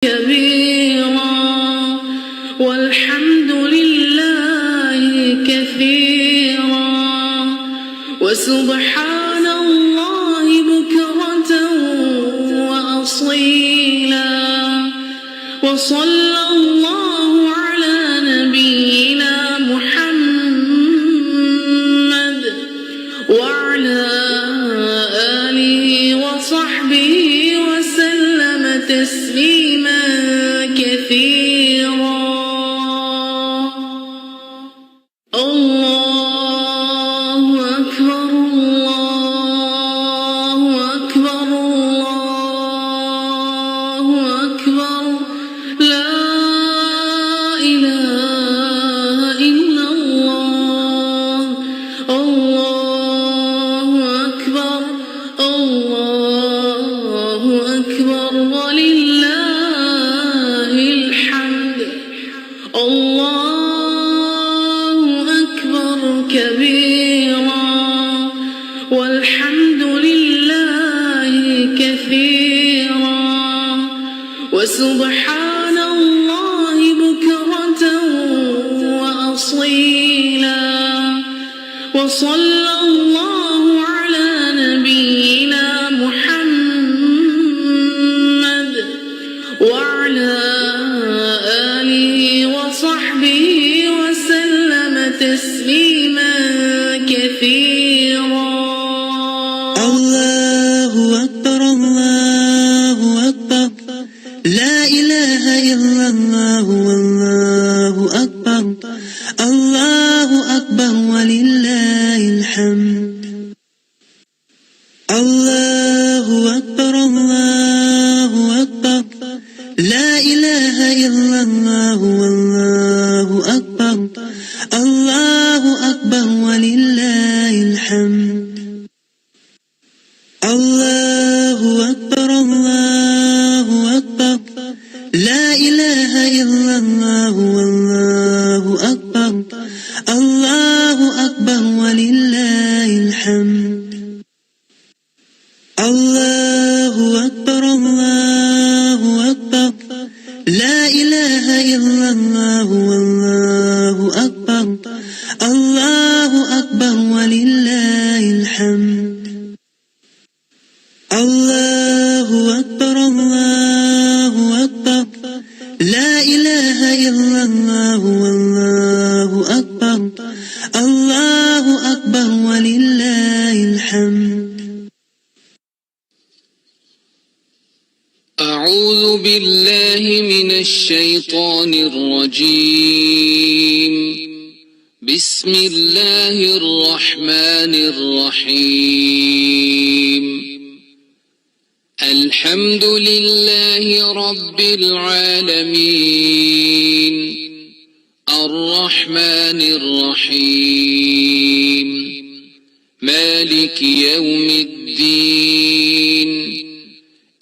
كبيرا والحمد لله كثيرا وسبحان الله بكرة وأصيلا وصلى الله على نبينا محمد وعلى آله وصحبه وسلم تسليما كثيرا. الله أكبر الله أكبر الله أكبر لا إله إلا الله. الله أكبر الله أكبر ولله الحمد. الله أكبر كبيرا والحمد لله كثيرا وسبحان الله بكرة وأصيلا وصلى الله على نبينا محمد وعلى آله وصحبه وسلم تسليما كثيرا. الله أكبر لا إله إلا الله والله أكبر الله أكبر ولله الحمد. الله أكبر لا إله إلا الله والله أكبر الله أكبر ولله الحمد. الله أكبر لا إله إلا الله والله أكبر الله أكبر ولله الحمد. الله أكبر لا إله إلا الله والله أكبر الله أكبر ولله الحمد. الله أكبر لا إله إلا الله والله أكبر الله أكبر ولله الحمد. أعوذ بالله من الشيطان الرجيم. بسم الله الرحمن الرحيم. الحمد لله رب العالمين الرحمن الرحيم مالك يوم الدين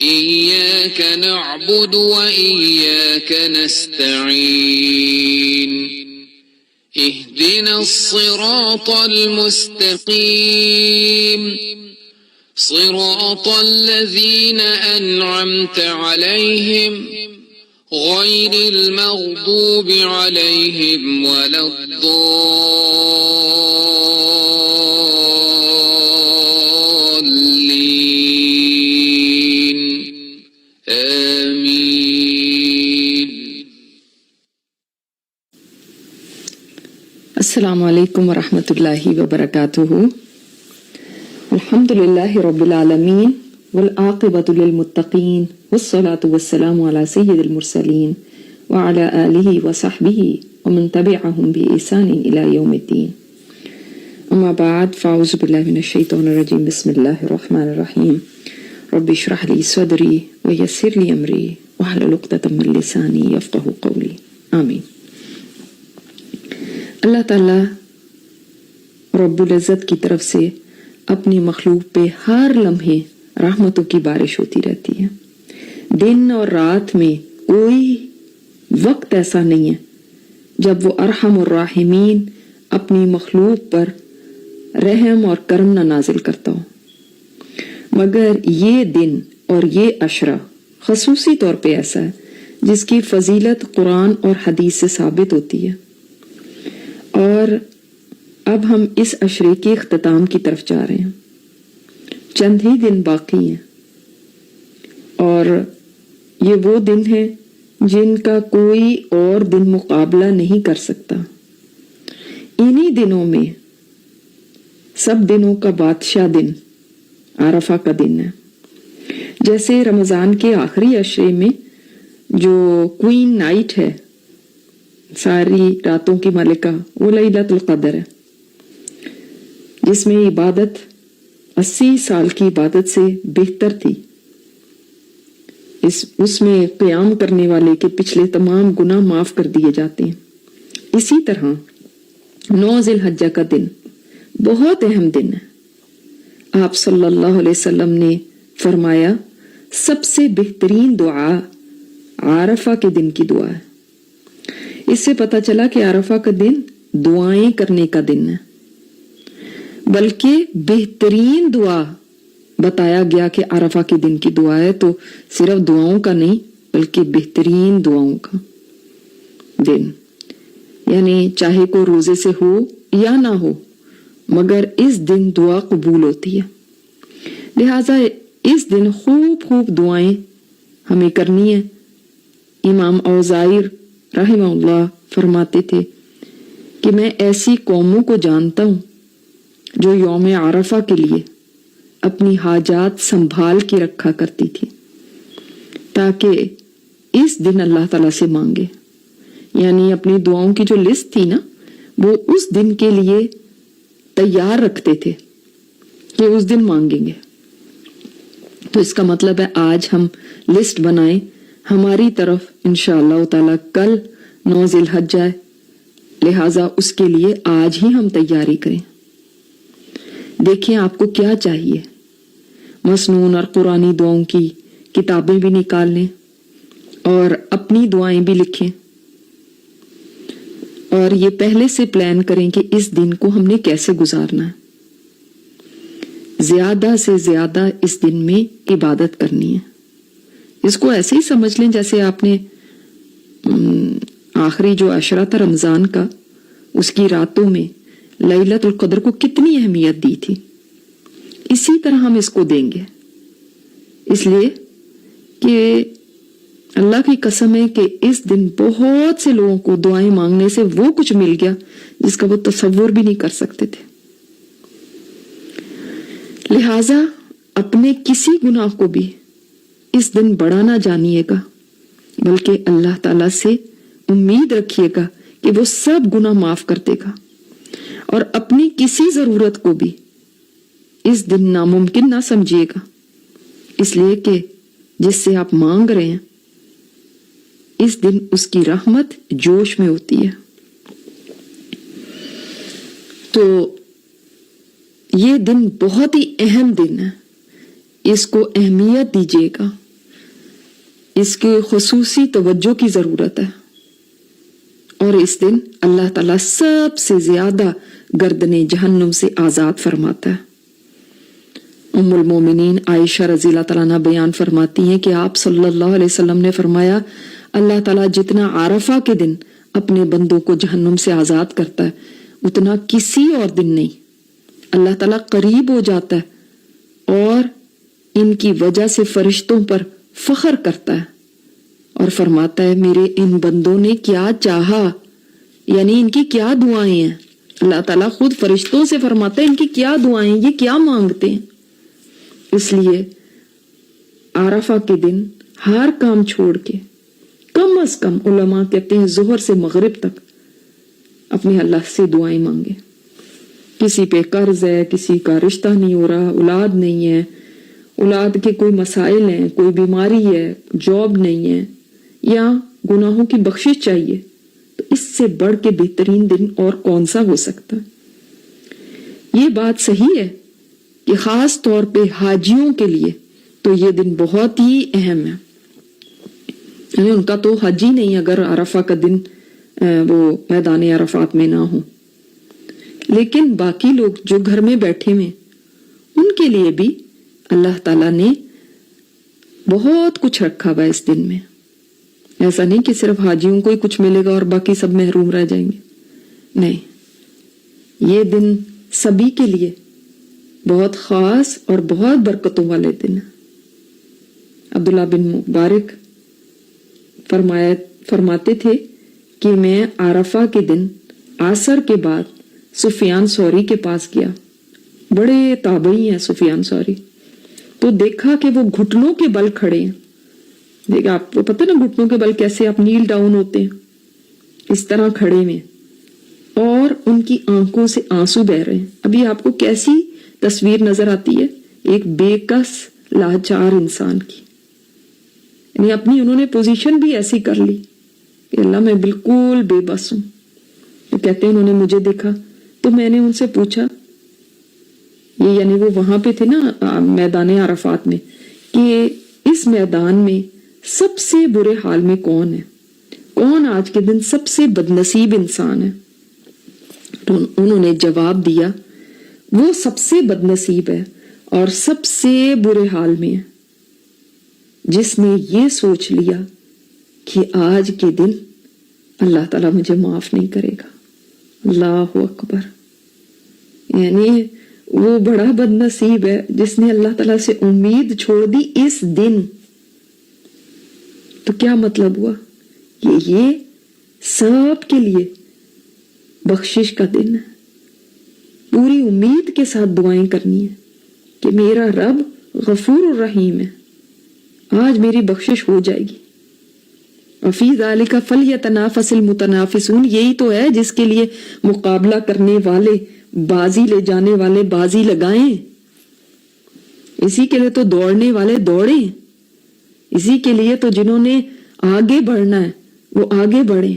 إياك نعبد وإياك نستعين اهدنا الصراط المستقيم صراط الذين أنعمت عليهم غير المغضوب عليهم ولا الضالين آمين. السلام علیکم ورحمۃ اللہ وبرکاتہ. الحمد للہ رب العالمین والعاقبۃ للمتقین والصلاة والسلام علی سید المرسلین وعلی آلہ وصحبہ ومن تبعہم بإحسان الی یوم الدین. اما بعد فاعوذ باللہ من الشیطان الرجیم. بسم اللہ الرحمن الرحیم. رب اشرح لی صدری ویسر لی امری واحلل عقدۃ من لسانی یفقہوا قولی. آمین. اللہ تعالیٰ رب العزت کی طرف سے اپنی مخلوق پہ ہر لمحے رحمتوں کی بارش ہوتی رہتی ہے. دن اور رات میں کوئی وقت ایسا نہیں ہے جب وہ ارحم الراحمین اپنی مخلوق پر رحم اور کرم نہ نازل کرتا ہو. مگر یہ دن اور یہ عشرہ خصوصی طور پہ ایسا ہے جس کی فضیلت قرآن اور حدیث سے ثابت ہوتی ہے۔ اور اب ہم اس عشرے کے اختتام کی طرف جا رہے ہیں، چند ہی دن باقی ہیں، اور یہ وہ دن ہیں جن کا کوئی اور دن مقابلہ نہیں کر سکتا۔ انہی دنوں میں سب دنوں کا بادشاہ دن عرفہ کا دن ہے۔ جیسے رمضان کے آخری عشرے میں جو کوئین نائٹ ہے، ساری راتوں کی ملکہ، وہ لیلۃ القدر ہے، جس میں عبادت 80 سال کی عبادت سے بہتر تھی۔ اس میں قیام کرنے والے کے پچھلے تمام گناہ معاف کر دیے جاتے ہیں۔ اسی طرح 9 ذی الحجہ کا دن بہت اہم دن ہے۔ آپ صلی اللہ علیہ وسلم نے فرمایا سب سے بہترین دعا عرفہ کے دن کی دعا ہے۔ اس سے پتہ چلا کہ عرفہ کا دن دعائیں کرنے کا دن ہے، بلکہ بہترین دعا بتایا گیا کہ عرفہ کے دن کی دعا ہے، تو صرف دعاؤں کا نہیں بلکہ بہترین دعاؤں کا دن، یعنی چاہے کوئی روزے سے ہو یا نہ ہو مگر اس دن دعا قبول ہوتی ہے۔ لہٰذا اس دن خوب دعائیں ہمیں کرنی ہے۔ امام اوزاعی رحمہ اللہ فرماتے تھے کہ میں ایسی قوموں کو جانتا ہوں جو یوم عرفہ کے لیے اپنی حاجات سنبھال کے رکھا کرتی تھی تاکہ اس دن اللہ تعالیٰ سے مانگے، یعنی اپنی دعاؤں کی جو لسٹ تھی نا وہ اس دن کے لیے تیار رکھتے تھے کہ اس دن مانگیں گے۔ تو اس کا مطلب ہے آج ہم لسٹ بنائیں، ہماری طرف انشاءاللہ تعالیٰ کل 9 ذی الحجہ ہے، لہٰذا اس کے لیے آج ہی ہم تیاری کریں۔ دیکھیں آپ کو کیا چاہیے، مسنون اور قرآنی دعاؤں کی کتابیں بھی نکال لیں اور اپنی دعائیں بھی لکھیں، اور یہ پہلے سے پلان کریں کہ اس دن کو ہم نے کیسے گزارنا ہے۔ زیادہ سے زیادہ اس دن میں عبادت کرنی ہے۔ اس کو ایسے ہی سمجھ لیں جیسے آپ نے آخری جو عشرہ تھا رمضان کا، اس کی راتوں میں لیلۃ القدر کو کتنی اہمیت دی تھی، اسی طرح ہم اس کو دیں گے، اس لیے کہ اللہ کی قسم ہے کہ اس دن بہت سے لوگوں کو دعائیں مانگنے سے وہ کچھ مل گیا جس کا وہ تصور بھی نہیں کر سکتے تھے۔ لہٰذا اپنے کسی گناہ کو بھی اس دن بڑا نہ جانیے گا، بلکہ اللہ تعالیٰ سے امید رکھیے گا کہ وہ سب گناہ معاف کر دے گا، اور اپنی کسی ضرورت کو بھی اس دن ناممکن نہ سمجھیے گا، اس لیے کہ جس سے آپ مانگ رہے ہیں اس دن اس کی رحمت جوش میں ہوتی ہے۔ تو یہ دن بہت ہی اہم دن ہے، اس کو اہمیت دیجیے گا، اس کے خصوصی توجہ کی ضرورت ہے، اور اس دن اللہ تعالیٰ سب سے زیادہ گردنیں جہنم سے آزاد فرماتا ہے۔ ام المومنین عائشہ رضی اللہ تعالیٰ عنہ بیان فرماتی ہیں کہ آپ صلی اللہ علیہ وسلم نے فرمایا اللہ تعالیٰ جتنا عرفہ کے دن اپنے بندوں کو جہنم سے آزاد کرتا ہے اتنا کسی اور دن نہیں۔ اللہ تعالیٰ قریب ہو جاتا ہے اور ان کی وجہ سے فرشتوں پر فخر کرتا ہے اور فرماتا ہے میرے ان بندوں نے کیا چاہا، یعنی ان کی کیا دعائیں ہیں۔ اللہ تعالیٰ خود فرشتوں سے فرماتا ہے ان کی کیا دعائیں، یہ کیا مانگتے ہیں۔ اس لیے عرفہ کے دن ہر کام چھوڑ کے کم از کم علماء کہتے ہیں ظہر سے مغرب تک اپنے اللہ سے دعائیں مانگے۔ کسی پہ قرض ہے، کسی کا رشتہ نہیں ہو رہا، اولاد نہیں ہے، اولاد کے کوئی مسائل ہیں، کوئی بیماری ہے، جاب نہیں ہے، یا گناہوں کی بخشش چاہیے، تو اس سے بڑھ کے بہترین دن اور کون سا ہو سکتا ہے۔ یہ بات صحیح ہے کہ خاص طور پہ حاجیوں کے لیے تو یہ دن بہت ہی اہم ہے، یعنی ان کا تو حج ہی نہیں اگر عرفہ کا دن وہ میدان عرفات میں نہ ہو، لیکن باقی لوگ جو گھر میں بیٹھے ہوئے ان کے لیے بھی اللہ تعالیٰ نے بہت کچھ رکھا ہوا اس دن میں۔ ایسا نہیں کہ صرف حاجیوں کو ہی کچھ ملے گا اور باقی سب محروم رہ جائیں گے. نہیں، یہ دن سبھی کے لیے بہت خاص اور بہت برکتوں والے دن ہیں. عبداللہ بن مبارک فرماتے تھے کہ میں عرفہ کے دن عصر کے بعد سفیان ثوری کے پاس گیا. بڑے تابعی ہیں سفیان ثوری. تو دیکھا کہ وہ گھٹنوں کے بل کھڑے ہیں. دیکھا، آپ کو پتہ نا گھٹنوں کے بل کیسے آپ نیل ڈاؤن ہوتے ہیں، اس طرح کھڑے میں، اور ان کی آنکھوں سے آنسو بہ رہے ہیں. ابھی آپ کو کیسی تصویر نظر آتی ہے؟ ایک بے کس لاچار انسان کی. یعنی اپنی انہوں نے پوزیشن بھی ایسی کر لی کہ اللہ میں بالکل بے بس ہوں. تو کہتے ہیں انہوں نے مجھے دیکھا تو میں نے ان سے پوچھا، یہ یعنی وہ وہاں پہ تھے نا میدان عرفات میں، کہ اس میدان میں سب سے برے حال میں کون ہے، کون آج کے دن سب سے بدنصیب انسان ہے؟ تو انہوں نے جواب دیا، وہ سب سے بدنصیب ہے اور سب سے برے حال میں ہے جس نے یہ سوچ لیا کہ آج کے دن اللہ تعالیٰ مجھے معاف نہیں کرے گا. اللہ اکبر. یعنی وہ بڑا بدنصیب ہے جس نے اللہ تعالیٰ سے امید چھوڑ دی اس دن. تو کیا مطلب ہوا کہ یہ سب کے لیے بخشش کا دن ہے. پوری امید کے ساتھ دعائیں کرنی ہے کہ میرا رب غفور الرحیم ہے، آج میری بخشش ہو جائے گی. وفی ذالک فلیتنافس المتنافسون، یہی تو ہے جس کے لیے مقابلہ کرنے والے، بازی لے جانے والے بازی لگائیں. اسی کے لیے تو دوڑنے والے دوڑیں. اسی کے لیے تو جنہوں نے آگے بڑھنا ہے وہ آگے بڑھیں.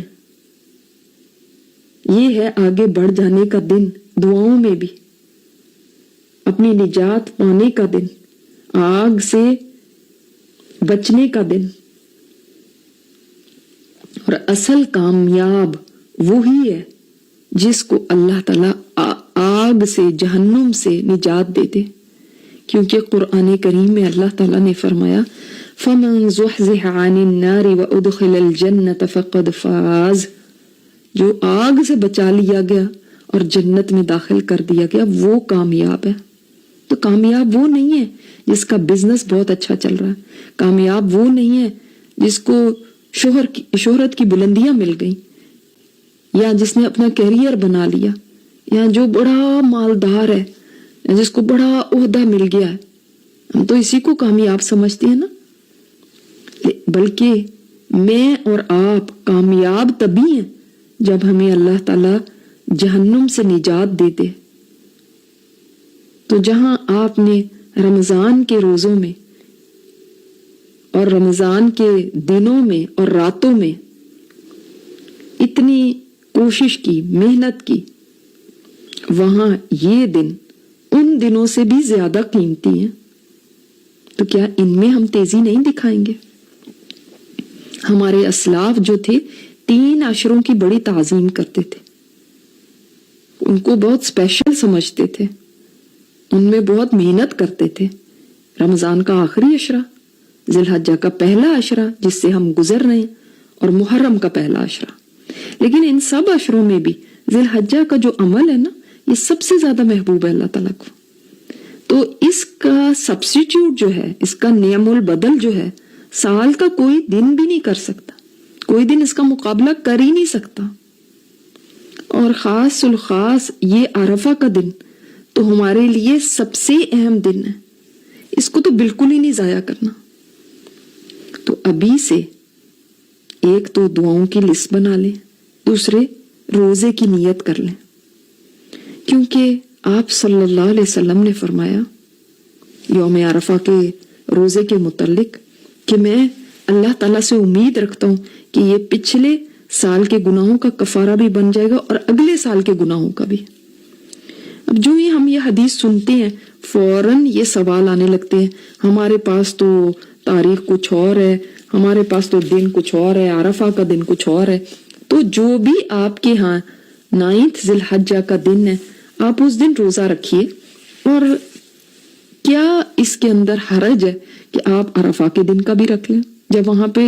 یہ ہے آگے بڑھ جانے کا دن، دعاؤں میں بھی اپنی نجات پانے کا دن، آگ سے بچنے کا دن. اور اصل کامیاب وہی ہے جس کو اللہ تعالیٰ آگ سے، جہنم سے نجات دیتے. کیونکہ قرآن کریم میں اللہ تعالیٰ نے فرمایا فَمَنْ زُحْزِحَ عَنِ النَّارِ وَأُدْخِلَ الْجَنَّةَ فَقَدْ فَازَ، جو آگ سے بچا لیا گیا اور جنت میں داخل کر دیا گیا وہ کامیاب ہے. تو کامیاب وہ نہیں ہے جس کا بزنس بہت اچھا چل رہا ہے. کامیاب وہ نہیں ہے جس کو شہرت کی بلندیاں مل گئیں، یا جس نے اپنا کیریئر بنا لیا، یا جو بڑا مالدار ہے، یا جس کو بڑا عہدہ مل گیا ہے. ہم تو اسی کو کامیاب سمجھتے ہیں نا. بلکہ میں اور آپ کامیاب تبھی ہیں جب ہمیں اللہ تعالی جہنم سے نجات دے دے. تو جہاں آپ نے رمضان کے روزوں میں اور رمضان کے دنوں میں اور راتوں میں اتنی کوشش کی، محنت کی، وہاں یہ دن ان دنوں سے بھی زیادہ قیمتی ہیں. تو کیا ان میں ہم تیزی نہیں دکھائیں گے؟ ہمارے اسلاف جو تھے 3 عشروں کی بڑی تعظیم کرتے تھے، ان کو بہت اسپیشل سمجھتے تھے، ان میں بہت محنت کرتے تھے. رمضان کا آخری عشرہ، ذی الحجہ کا پہلا عشرہ جس سے ہم گزر رہے ہیں، اور محرم کا پہلا عشرہ. لیکن ان سب عشروں میں بھی ذی الحجہ کا جو عمل ہے نا، یہ سب سے زیادہ محبوب ہے اللہ تعالیٰ کو. تو اس کا سبسٹیٹیوٹ جو ہے، اس کا نعم البدل جو ہے، سال کا کوئی دن بھی نہیں کر سکتا، کوئی دن اس کا مقابلہ کر ہی نہیں سکتا. اور خاص الخاص یہ عرفہ کا دن تو ہمارے لیے سب سے اہم دن ہے، اس کو تو بالکل ہی نہیں ضائع کرنا. تو ابھی سے ایک تو دعاؤں کی لسٹ بنا لیں، دوسرے روزے کی نیت کر لیں. کیونکہ آپ صلی اللہ علیہ وسلم نے فرمایا یوم عرفہ کے روزے کے متعلق کہ میں اللہ تعالیٰ سے امید رکھتا ہوں کہ یہ پچھلے سال کے گناہوں کا کفارہ بھی بن جائے گا اور اگلے سال کے گناہوں کا بھی. اب جو ہی ہم یہ حدیث سنتے ہیں فوراً یہ سوال آنے لگتے ہیں، ہمارے پاس تو تاریخ کچھ اور ہے، ہمارے پاس تو دن کچھ اور ہے، عرفہ کا دن کچھ اور ہے. تو جو بھی آپ کے ہاں 9 ذی الحجہ کا دن ہے، آپ اس دن روزہ رکھیے. اور کیا اس کے اندر حرج ہے کہ آپ عرفہ کے دن کا بھی رکھ لیں؟ جب وہاں پہ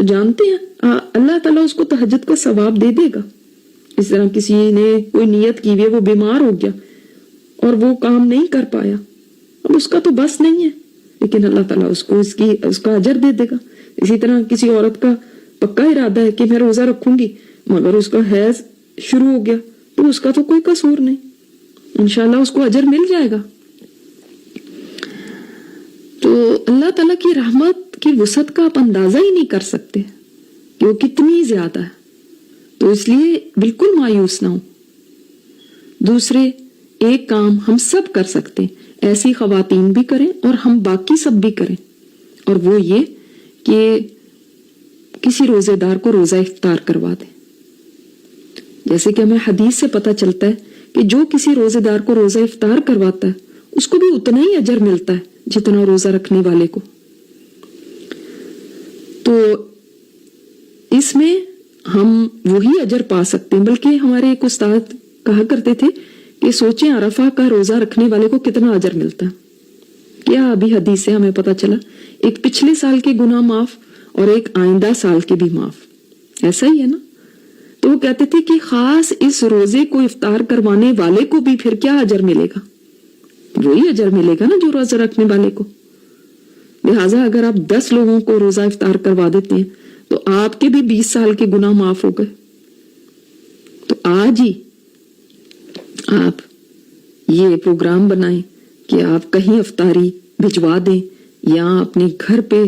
تو جانتے ہیں اللہ تعالیٰ اس کو تہجد کا ثواب دے دے گا. اس طرح کسی نے کوئی نیت کی ہوئی ہے, وہ بیمار ہو گیا اور وہ کام نہیں کر پایا, اب اس کا تو بس نہیں ہے, لیکن اللہ تعالیٰ اس کو اس کا اجر دے دے گا. اسی طرح کسی عورت کا پکا ارادہ ہے کہ میں روزہ رکھوں گی, مگر اس کا حیض شروع ہو گیا, تو اس کا تو کوئی قصور نہیں, انشاءاللہ اس کو اجر مل جائے گا. تو اللہ تعالیٰ کی رحمت کی وسعت کا آپ اندازہ ہی نہیں کر سکتے کہ وہ کتنی زیادہ ہے. تو اس لیے بالکل مایوس نہ ہو. دوسرے ایک کام ہم سب کر سکتے ہیں, ایسی خواتین بھی کریں اور ہم باقی سب بھی کریں, اور وہ یہ کہ کسی روزے دار کو روزہ افطار کروا دیں. جیسے کہ ہمیں حدیث سے پتہ چلتا ہے کہ جو کسی روزے دار کو روزہ افطار کرواتا ہے اس کو بھی اتنا ہی اجر ملتا ہے جتنا روزہ رکھنے والے کو. تو اس میں ہم وہی اجر پا سکتے ہیں. بلکہ ہمارے ایک استاد کہا کرتے تھے کہ سوچیں عرفہ کا روزہ رکھنے والے کو کتنا اجر ملتا ہے. کیا ابھی حدیث سے ہمیں پتہ چلا, ایک پچھلے سال کے گناہ معاف اور ایک آئندہ سال کے بھی معاف. ایسا ہی ہے نا. تو وہ کہتے تھے کہ خاص اس روزے کو افطار کروانے والے کو بھی پھر کیا اجر ملے گا, وہی اجر ملے گا نا جو روزہ رکھنے والے کو. لہٰذا اگر آپ 10 لوگوں کو روزہ افطار کروا دیتے ہیں تو آپ کے بھی 20 سال کے گناہ معاف ہو گئے. تو آج ہی آپ یہ پروگرام بنائیں کہ آپ کہیں افطاری بھجوا دیں, یا اپنے گھر پہ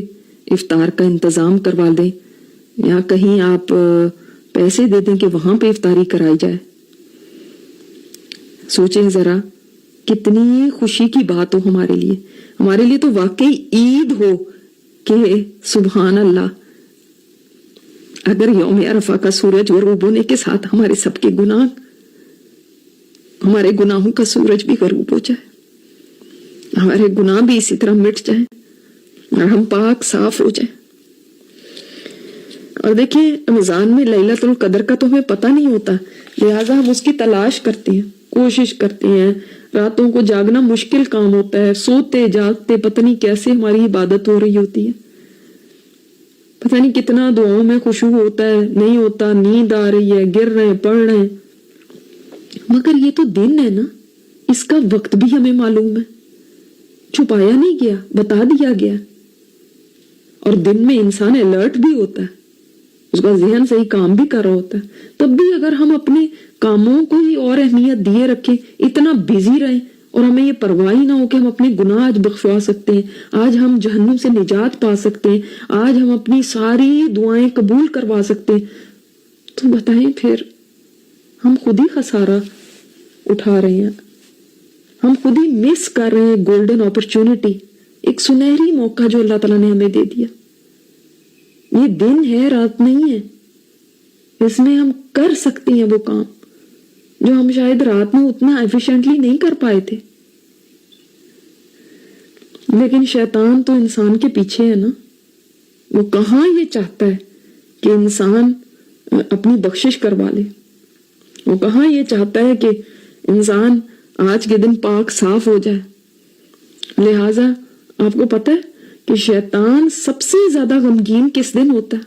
افطار کا انتظام کروا دیں, یا کہیں آپ پیسے دے دیں کہ وہاں پہ افطاری کرائی جائے. سوچیں ذرا کتنی خوشی کی بات ہو ہمارے لیے. ہمارے لیے تو واقعی عید ہو کہ سبحان اللہ, اگر یوم عرفہ کا سورج غروب ہونے کے ساتھ ہمارے سب کے گناہ, ہمارے گناہوں کا سورج بھی غروب ہو جائے, ہمارے گناہ بھی اسی طرح مٹ جائیں اور ہم پاک صاف ہو جائیں. اور دیکھیں رمضان میں لیلۃ القدر کا تو ہمیں پتہ نہیں ہوتا, لہٰذا ہم اس کی تلاش کرتے ہیں, کوشش کرتے ہیں. راتوں کو جاگنا مشکل کام ہوتا ہے, سوتے جاگتے پتہ نہیں کیسے ہماری عبادت ہو رہی ہوتی ہے, پتہ نہیں کتنا دعاؤں میں خشوع ہوتا ہے, نہیں ہوتا, نیند آ رہی ہے, گر رہے ہیں, پڑھ رہے ہیں. مگر یہ تو دن ہے نا, اس کا وقت بھی ہمیں معلوم ہے, چھپایا نہیں گیا, بتا دیا گیا. اور دن میں انسان الرٹ بھی ہوتا ہے, اس کا ذہن صحیح کام بھی کر رہا ہوتا ہے. تب بھی اگر ہم اپنے کاموں کو ہی اور اہمیت دیے رکھیں, اتنا بزی رہیں, اور ہمیں یہ پرواہ نہ ہو کہ ہم اپنے گناہ آج بخشوا سکتے ہیں, آج ہم جہنم سے نجات پا سکتے ہیں, آج ہم اپنی ساری دعائیں قبول کروا سکتے ہیں, تو بتائیں پھر ہم خود ہی خسارہ اٹھا رہے ہیں, ہم خود ہی مس کر رہے ہیں گولڈن اپرچونٹی, ایک سنہری موقع جو اللہ تعالیٰ نے ہمیں دے دیا. یہ دن ہے, رات نہیں ہے, اس میں ہم کر سکتے ہیں وہ کام جو ہم شاید رات میں اتنا ایفیشینٹلی نہیں کر پائے تھے. لیکن شیطان تو انسان کے پیچھے ہے نا, وہ کہاں یہ چاہتا ہے کہ انسان اپنی بخشش کروا لے, وہ کہاں یہ چاہتا ہے کہ انسان آج کے دن پاک صاف ہو جائے. لہٰذا آپ کو پتہ ہے کہ شیطان سب سے زیادہ غمگین کس دن ہوتا ہے؟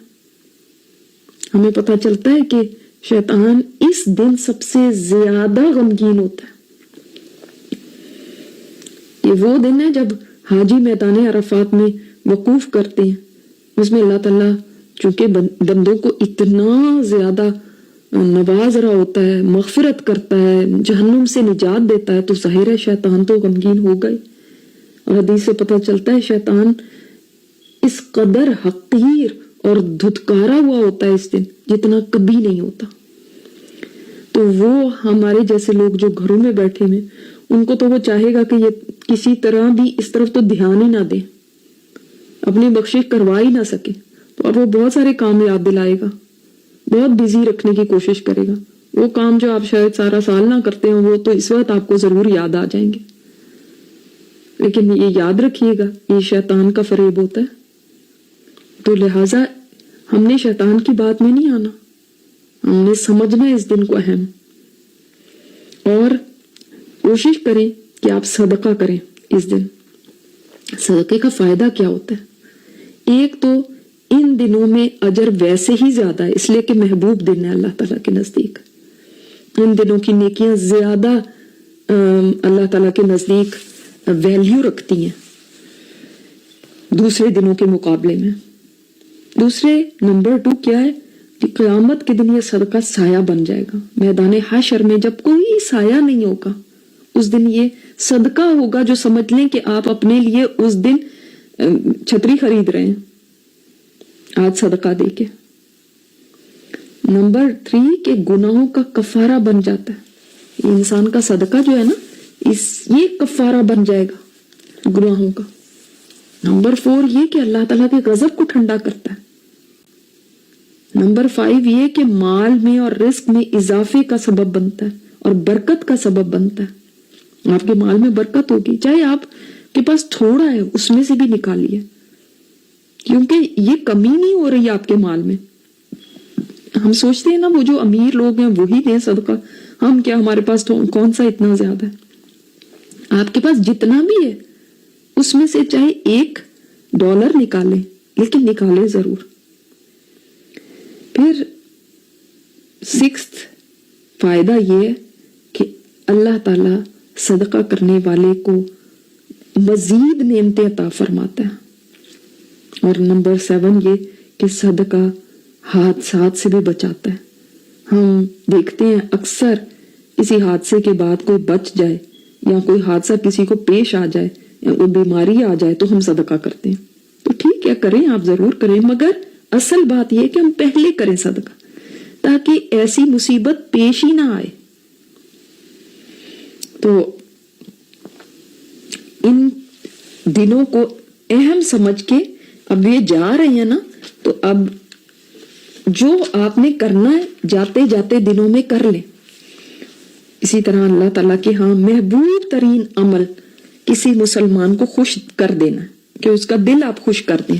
ہمیں پتہ چلتا ہے کہ شیطان اس دن سب سے زیادہ غمگین ہوتا ہے. یہ وہ دن ہے جب حاجی میدان عرفات میں وقوف کرتے ہیں. اس میں اللہ تعالیٰ چونکہ بندوں کو اتنا زیادہ نواز رہا ہوتا ہے, مغفرت کرتا ہے, جہنم سے نجات دیتا ہے, تو ظاہر ہے شیطان تو غمگین ہو گئی. اور حدیث سے پتہ چلتا ہے شیطان اس قدر حقیر اور دھتکارا ہوا ہوتا ہے اس دن جتنا کبھی نہیں ہوتا. تو وہ ہمارے جیسے لوگ جو گھروں میں بیٹھے ہیں, ان کو تو وہ چاہے گا کہ یہ کسی طرح بھی اس طرف تو دھیان ہی نہ دیں, اپنی بخشش کروا ہی نہ سکے. تو اب وہ بہت سارے کام یاد دلائے گا, بہت بزی رکھنے کی کوشش کرے گا. وہ کام جو آپ شاید سارا سال نہ کرتے ہوں, وہ تو اس وقت آپ کو ضرور یاد آ جائیں گے. لیکن یہ یاد رکھیے گا, یہ شیطان کا فریب ہوتا ہے. تو لہٰذا ہم نے شیطان کی بات میں نہیں آنا, ہم نے سمجھنا اس دن کو اہم, اور کوشش کریں کہ آپ صدقہ کریں اس دن. صدقے کا فائدہ کیا ہوتا ہے؟ ایک تو ان دنوں میں اجر ویسے ہی زیادہ ہے، اس لیے کہ محبوب دن ہے اللہ تعالیٰ کے نزدیک. ان دنوں کی نیکیاں زیادہ اللہ تعالیٰ کے نزدیک ویلیو رکھتی ہیں دوسرے دنوں کے مقابلے میں. دوسرے نمبر 2 کیا ہے کہ قیامت کے دن یہ صدقہ سایہ بن جائے گا. میدان حشر میں جب کوئی سایہ نہیں ہوگا اس دن یہ صدقہ ہوگا جو سمجھ لیں کہ آپ اپنے لیے اس دن چھتری خرید رہے ہیں آج صدقہ دے کے. نمبر 3 کہ گناہوں کا کفارہ بن جاتا ہے. یہ انسان کا صدقہ جو ہے نا یہ کفارہ بن جائے گا گناہوں کا. نمبر 4 یہ کہ اللہ تعالیٰ کے غضب کو ٹھنڈا کرتا ہے. نمبر 5 یہ کہ مال میں اور رزق میں اضافے کا سبب بنتا ہے اور برکت کا سبب بنتا ہے. آپ کے مال میں برکت ہوگی، چاہے آپ کے پاس تھوڑا ہے اس میں سے بھی نکالیے، کیونکہ یہ کمی نہیں ہو رہی آپ کے مال میں. ہم سوچتے ہیں نا وہ جو امیر لوگ ہیں وہی دیں صدقہ، ہم کیا ہمارے پاس کون سا اتنا زیادہ ہے. آپ کے پاس جتنا بھی ہے اس میں سے چاہے $1 نکالیں لیکن نکالیں ضرور. پھر 6 فائدہ یہ ہے کہ اللہ تعالی صدقہ کرنے والے کو مزید نعمتیں عطا فرماتا ہے. اور نمبر 7 یہ کہ صدقہ حادثات سے بھی بچاتا ہے. ہم دیکھتے ہیں اکثر کسی حادثے کے بعد کوئی بچ جائے یا کوئی حادثہ کسی کو پیش آ جائے یا کوئی بیماری آ جائے تو ہم صدقہ کرتے ہیں. تو ٹھیک ہے کریں، آپ ضرور کریں، مگر اصل بات یہ کہ ہم پہلے کریں صدقہ تاکہ ایسی مصیبت پیش ہی نہ آئے. تو ان دنوں کو اہم سمجھ کے اب یہ جا رہے ہیں نا تو اب جو آپ نے کرنا ہے جاتے جاتے دنوں میں کر لیں. اسی طرح اللہ تعالیٰ کے ہاں محبوب ترین عمل کسی مسلمان کو خوش کر دینا کہ اس کا دل آپ خوش کر دیں.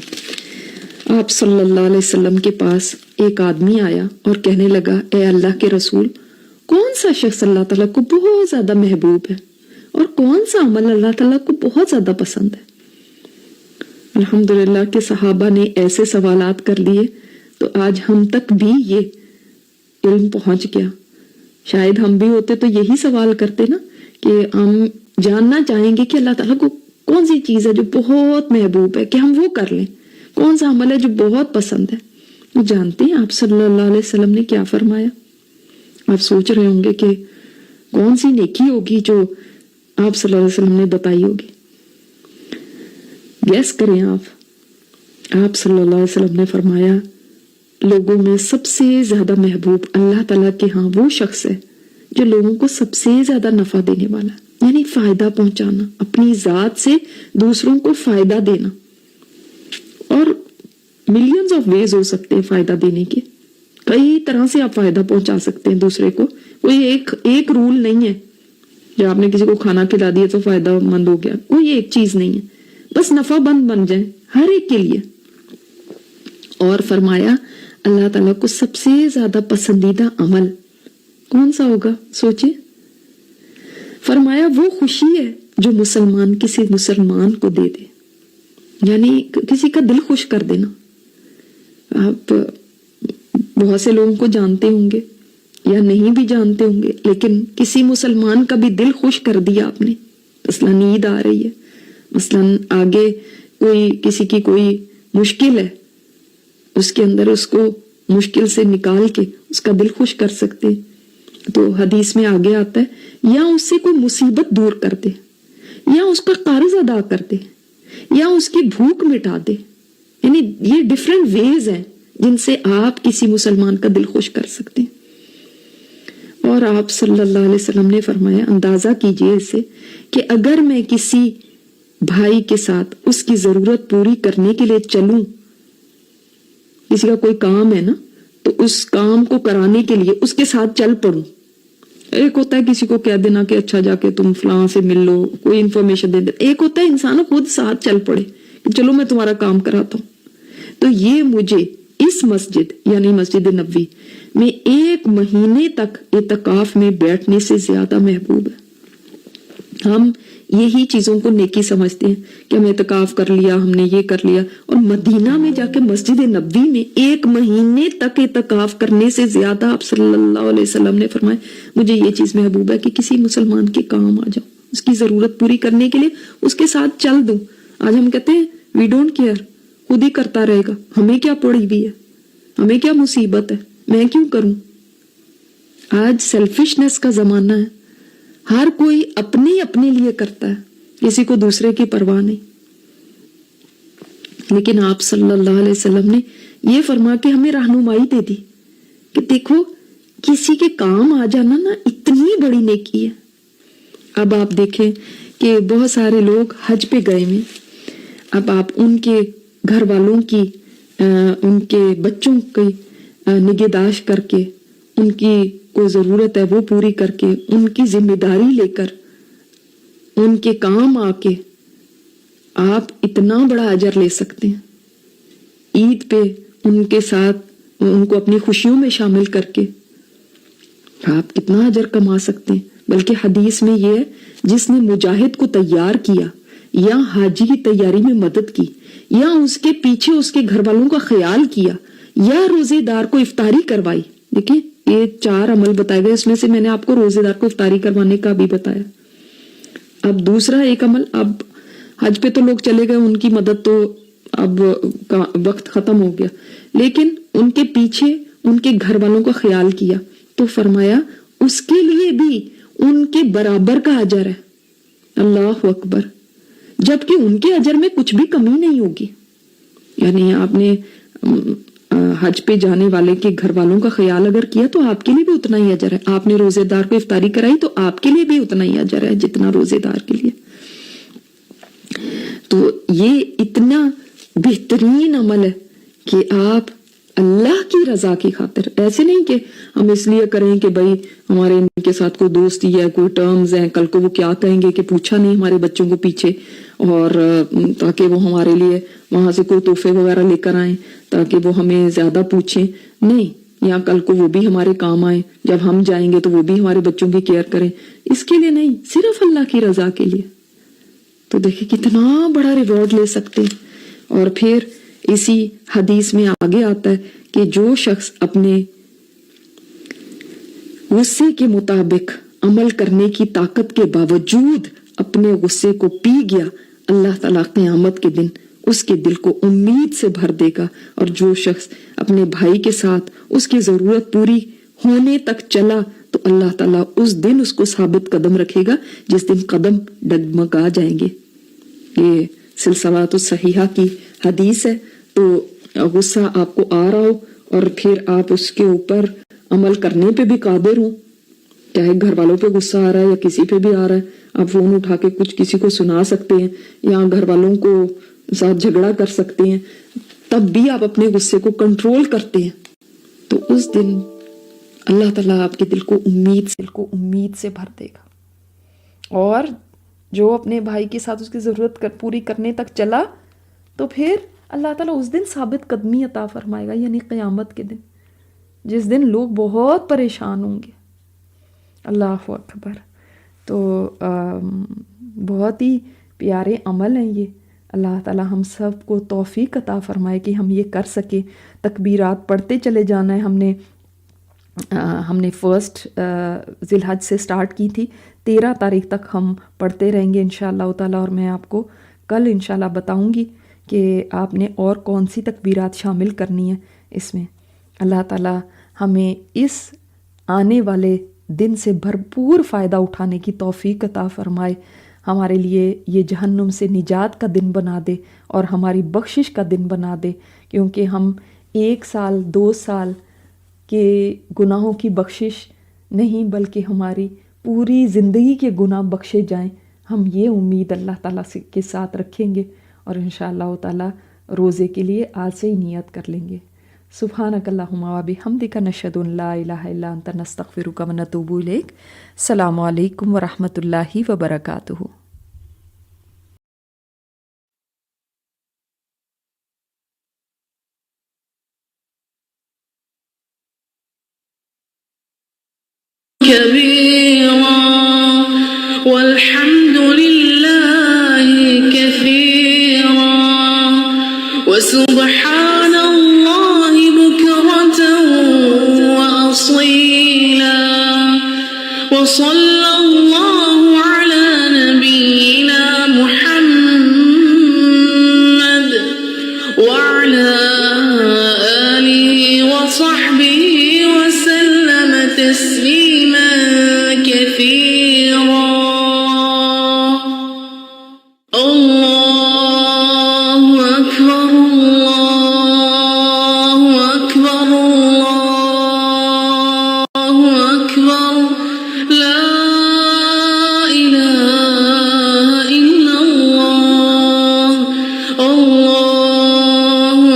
آپ صلی اللہ علیہ وسلم کے پاس ایک آدمی آیا اور کہنے لگا اے اللہ کے رسول، کون سا شخص اللہ تعالیٰ کو بہت زیادہ محبوب ہے اور کون سا عمل اللہ تعالیٰ کو بہت زیادہ پسند ہے. الحمدللہ کہ صحابہ نے ایسے سوالات کر لیے تو آج ہم تک بھی یہ علم پہنچ گیا. شاید ہم بھی ہوتے تو یہی سوال کرتے نا کہ ہم جاننا چاہیں گے کہ اللہ تعالیٰ کو کون سی چیز ہے جو بہت محبوب ہے کہ ہم وہ کر لیں، کون سا عمل ہے جو بہت پسند ہے. وہ جانتے ہیں آپ صلی اللہ علیہ وسلم نے کیا فرمایا؟ آپ سوچ رہے ہوں گے کہ کون سی نیکی ہوگی جو آپ صلی اللہ علیہ وسلم نے بتائی ہوگی. گیس کریں آپ صلی اللہ علیہ وسلم نے فرمایا لوگوں میں سب سے زیادہ محبوب اللہ تعالیٰ کے ہاں وہ شخص ہے جو لوگوں کو سب سے زیادہ نفع دینے والا، یعنی فائدہ پہنچانا، اپنی ذات سے دوسروں کو فائدہ دینا. اور ملینز آف ویز ہو سکتے ہیں فائدہ دینے کے، کئی طرح سے آپ فائدہ پہنچا سکتے ہیں دوسرے کو. کوئی ایک رول نہیں ہے جب آپ نے کسی کو کھانا کھلا دیا تو فائدہ مند ہو گیا، کوئی ایک چیز نہیں ہے، بس نفع بند بن جائے ہر ایک کے لیے. اور فرمایا اللہ تعالیٰ کو سب سے زیادہ پسندیدہ عمل کون سا ہوگا؟ سوچیں. فرمایا وہ خوشی ہے جو مسلمان کسی مسلمان کو دے دے، یعنی کسی کا دل خوش کر دینا. آپ بہت سے لوگوں کو جانتے ہوں گے یا نہیں بھی جانتے ہوں گے، لیکن کسی مسلمان کا بھی دل خوش کر دیا آپ نے. مثلاً عید آ رہی ہے، مثلاً آگے کسی کی کوئی مشکل ہے، اس کے اندر اس کو مشکل سے نکال کے اس کا دل خوش کر سکتے. تو حدیث میں آگے آتا ہے یا اس سے کوئی مصیبت دور کر دے، یا اس کا قرض ادا کر دے، یا اس کی بھوک مٹا دے. یعنی یہ ڈیفرنٹ ویز ہیں جن سے آپ کسی مسلمان کا دل خوش کر سکتے ہیں. اور آپ صلی اللہ علیہ وسلم نے فرمایا اندازہ کیجئے اسے کہ اگر میں کسی بھائی کے ساتھ اس کی ضرورت پوری کرنے کے لیے چلوں، کسی کا کوئی کام ہے نا تو اس کام کو کرانے کے لیے اس کے ساتھ چل پڑوں. ایک ہوتا ہے کسی کو کہہ دینا کہ اچھا جا کے تم فلاں سے مل لو، کوئی انفارمیشن دے دے. ایک ہوتا ہے انسان خود ساتھ چل پڑے کہ چلو میں تمہارا کام کراتا ہوں. تو یہ مجھے اس مسجد یعنی مسجد نبوی میں 1 مہینے تک اعتکاف میں بیٹھنے سے زیادہ محبوب ہے. ہم یہی چیزوں کو نیکی سمجھتے ہیں کہ ہم اعتکاف کر لیا، ہم نے یہ کر لیا. اور مدینہ میں جا کے مسجد نبوی میں 1 مہینے تک اعتکاف کرنے سے زیادہ آپ صلی اللہ علیہ وسلم نے فرمایا مجھے یہ چیز محبوب ہے کہ کسی مسلمان کے کام آ جاؤ، اس کی ضرورت پوری کرنے کے لیے اس کے ساتھ چل دوں. آج ہم کہتے ہیں وی ڈونٹ کیئر، خود ہی کرتا رہے گا، ہمیں کیا پڑی ہوئی ہے، ہمیں کیا مصیبت ہے، میں کیوں کروں. آج سیلفشنس کا زمانہ ہے، ہر کوئی اپنے لیے کرتا ہے، کسی کو دوسرے کی پرواہ نہیں. لیکن آپ صلی اللہ علیہ وسلم نے یہ فرما کے ہمیں رہنمائی دے دی کہ دیکھو کسی کے کام آ جانا نا اتنی بڑی نیکی ہے. اب آپ دیکھیں کہ بہت سارے لوگ حج پہ گئے ہیں، اب آپ ان کے گھر والوں کی ان کے بچوں کی نگہداشت کر کے، ان کی کوئی ضرورت ہے وہ پوری کر کے، ان کی ذمہ داری لے کر، ان کے کام آ کے آپ اتنا بڑا اجر لے سکتے ہیں. عید پہ ان کے ساتھ ان کو اپنی خوشیوں میں شامل کر کے آپ کتنا اجر کما سکتے ہیں. بلکہ حدیث میں یہ ہے جس نے مجاہد کو تیار کیا یا حاجی کی تیاری میں مدد کی یا اس کے پیچھے اس کے گھر والوں کا خیال کیا یا روزے دار کو افطاری کروائی. دیکھیں یہ 4 عمل بتائے گئے، اس میں سے میں نے آپ کو روزے دار کو افطاری کروانے کا بھی بتایا. اب دوسرا ایک عمل، اب حج پہ تو لوگ چلے گئے، ان کی مدد تو اب وقت ختم ہو گیا، لیکن ان کے پیچھے ان کے گھر والوں کا خیال کیا تو فرمایا اس کے لیے بھی ان کے برابر کا اجر ہے. اللہ اکبر. جبکہ ان کے اجر میں کچھ بھی کمی نہیں ہوگی. یعنی آپ نے حج پہ جانے والے کے گھر والوں کا خیال اگر کیا تو آپ کے لیے بھی اتنا ہی اجر ہے. آپ نے روزے دار کو افطاری کرائی تو آپ کے لیے بھی اتنا ہی اجر ہے جتنا روزے دار کے لیے. تو یہ اتنا بہترین عمل ہے کہ آپ اللہ کی رضا کی خاطر، ایسے نہیں کہ ہم اس لیے کریں کہ بھائی ہمارے ان کے ساتھ کوئی دوستی ہے، کوئی ٹرمز ہیں، کل کو وہ کیا کہیں گے کہ پوچھا نہیں ہمارے بچوں کو پیچھے، اور تاکہ وہ ہمارے لیے وہاں سے کوئی تحفے وغیرہ لے کر آئیں تاکہ وہ ہمیں زیادہ پوچھیں. نہیں، یا کل کو وہ بھی ہمارے کام آئیں، جب ہم جائیں گے تو وہ بھی ہمارے بچوں کی کیئر کریں. اس کے لیے نہیں، صرف اللہ کی رضا کے لیے. تو دیکھیں کتنا بڑا ریوارڈ لے سکتے ہیں. اور پھر اسی حدیث میں آگے آتا ہے کہ جو شخص اپنے غصے کے مطابق عمل کرنے کی طاقت کے باوجود اپنے غصے کو پی گیا، اللہ تعالیٰ قیامت کے دن اس کے دل کو امید سے بھر دے گا. اور جو شخص اپنے بھائی کے ساتھ اس کی ضرورت پوری ہونے تک چلا تو اللہ تعالیٰ اس دن اس کو ثابت قدم رکھے گا جس دن قدم ڈگمگا جائیں گے. یہ سلسلہ تو صحیحہ کی حدیث ہے. تو غصہ آپ کو آ رہا ہو اور پھر آپ اس کے اوپر عمل کرنے پہ بھی قادر ہوں، چاہے گھر والوں پہ غصہ آ رہا ہے یا کسی پہ بھی آ رہا ہے، آپ فون اٹھا کے کچھ کسی کو سنا سکتے ہیں یا گھر والوں کو ساتھ جھگڑا کر سکتے ہیں، تب بھی آپ اپنے غصے کو کنٹرول کرتے ہیں. تو اس دن اللہ تعالیٰ آپ کے دل کو امید سے بھر دے گا. اور جو اپنے بھائی کے ساتھ اس کی ضرورت پوری کرنے تک چلا تو پھر اللہ تعالیٰ اس دن ثابت قدمی عطا فرمائے گا، یعنی قیامت کے دن، جس دن لوگ بہت پریشان ہوں گے. اللہ اکبر. تو بہت ہی پیارے عمل ہیں یہ. اللہ تعالیٰ ہم سب کو توفیق عطا فرمائے کہ ہم یہ کر سکیں. تکبیرات پڑھتے چلے جانا ہے. ہم نے 1 ذی الحج سے سٹارٹ کی تھی، 13 تاریخ تک ہم پڑھتے رہیں گے انشاءاللہ تعالیٰ. اور میں آپ کو کل انشاءاللہ بتاؤں گی کہ آپ نے اور کون سی تکبیرات شامل کرنی ہیں اس میں. اللہ تعالیٰ ہمیں اس آنے والے دن سے بھرپور فائدہ اٹھانے کی توفیق عطا فرمائے. ہمارے لیے یہ جہنم سے نجات کا دن بنا دے اور ہماری بخشش کا دن بنا دے، کیونکہ ہم 1 سال 2 سال کے گناہوں کی بخشش نہیں بلکہ ہماری پوری زندگی کے گناہ بخشے جائیں. ہم یہ امید اللہ تعالیٰ کے ساتھ رکھیں گے اور انشاءاللہ تعالیٰ روزے کے لیے آج سے ہی نیت کر لیں گے. سبحانک اللہم و بحمدک نشہد ان لا الہ الا انت نستغفرک و نتوب الیک. السلام علیکم ورحمۃ اللہ وبرکاتہ. كبيرا والحمد لله وسبحان الله بكرة وأصيلا وصلى الله على نبينا محمد وعلى